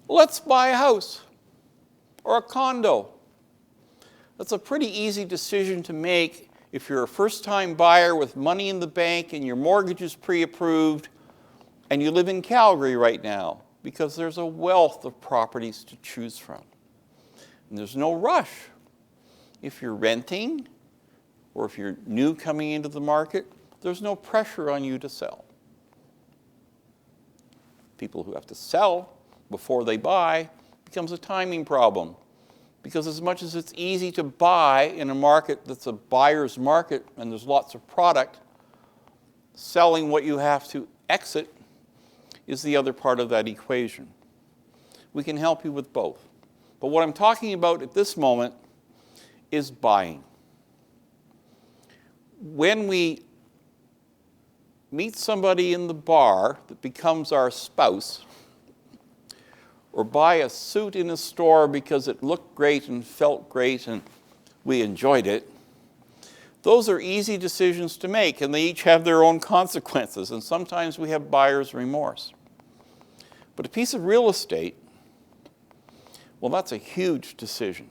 let's buy a house or a condo. That's a pretty easy decision to make if you're a first-time buyer with money in the bank and your mortgage is pre-approved and you live in Calgary right now, because there's a wealth of properties to choose from. And there's no rush. If you're renting or if you're new coming into the market, there's no pressure on you to sell. People who have to sell before they buy becomes a timing problem. Because as much as it's easy to buy in a market that's a buyer's market and there's lots of product, selling what you have to exit is the other part of that equation. We can help you with both. But what I'm talking about at this moment is buying. When we meet somebody in the bar that becomes our spouse, or buy a suit in a store because it looked great and felt great and we enjoyed it, those are easy decisions to make, and they each have their own consequences, and sometimes we have buyer's remorse. But a piece of real estate, well, that's a huge decision.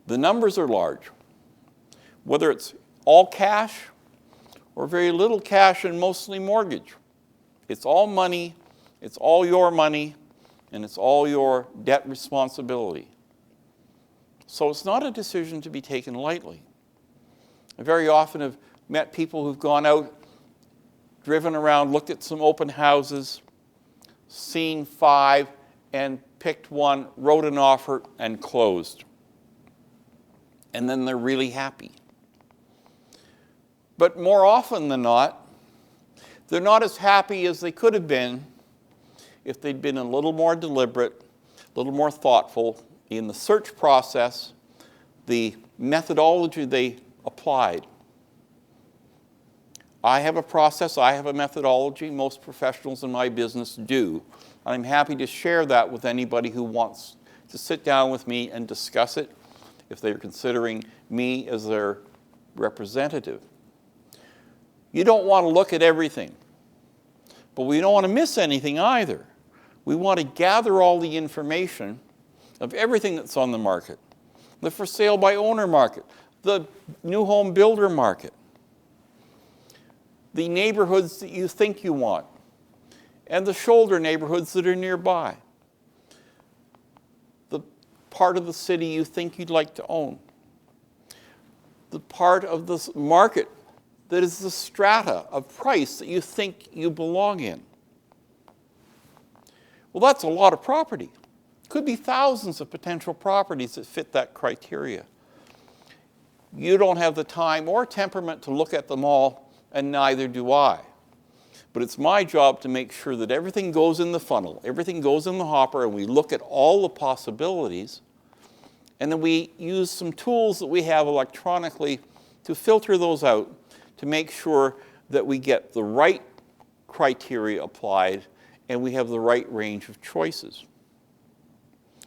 The numbers are large. Whether it's all cash or very little cash and mostly mortgage, it's all money, it's all your money, and it's all your debt responsibility. So it's not a decision to be taken lightly. I very often have met people who've gone out, driven around, looked at some open houses, seen 5, and picked one, wrote an offer, and closed. And then they're really happy. But more often than not, they're not as happy as they could have been if they'd been a little more deliberate, a little more thoughtful in the search process, the methodology they applied. I have a process, I have a methodology, most professionals in my business do. I'm happy to share that with anybody who wants to sit down with me and discuss it if they're considering me as their representative. You don't want to look at everything, but we don't want to miss anything either. We want to gather all the information of everything that's on the market. The for sale by owner market, the new home builder market, the neighborhoods that you think you want, and the shoulder neighborhoods that are nearby, the part of the city you think you'd like to own, the part of the market that is the strata of price that you think you belong in. Well, that's a lot of property. Could be thousands of potential properties that fit that criteria. You don't have the time or temperament to look at them all, and neither do I. But it's my job to make sure that everything goes in the funnel, everything goes in the hopper, and we look at all the possibilities, and then we use some tools that we have electronically to filter those out to make sure that we get the right criteria applied and we have the right range of choices.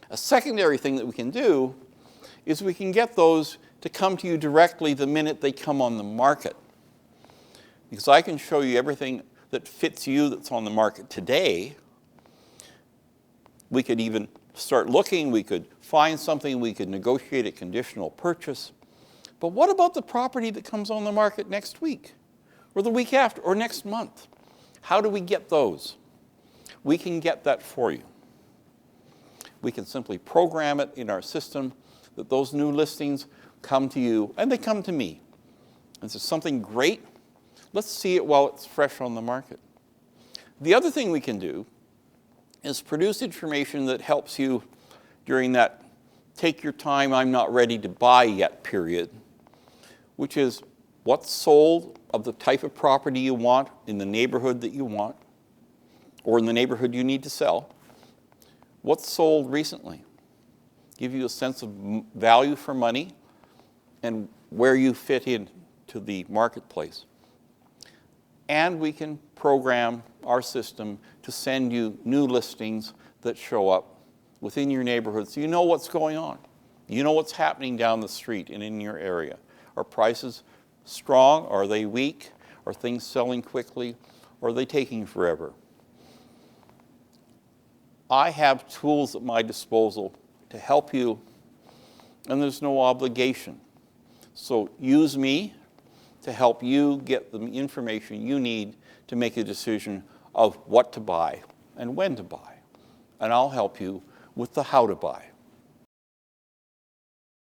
A secondary thing that we can do is we can get those to come to you directly the minute they come on the market. Because I can show you everything that fits you that's on the market today. We could even start looking, we could find something, we could negotiate a conditional purchase. But what about the property that comes on the market next week, or the week after, or next month? How do we get those? We can get that for you. We can simply program it in our system that those new listings come to you, and they come to me. And if there's something great, let's see it while it's fresh on the market. The other thing we can do is produce information that helps you during that take your time, I'm not ready to buy yet period, which is what's sold of the type of property you want in the neighborhood that you want, or in the neighborhood you need to sell. What's sold recently? Give you a sense of value for money and where you fit into the marketplace. And we can program our system to send you new listings that show up within your neighborhood so you know what's going on. You know what's happening down the street and in your area. Are prices strong? Are they weak? Are things selling quickly? Or are they taking forever? I have tools at my disposal to help you, and there's no obligation. So use me to help you get the information you need to make a decision of what to buy and when to buy. And I'll help you with the how to buy.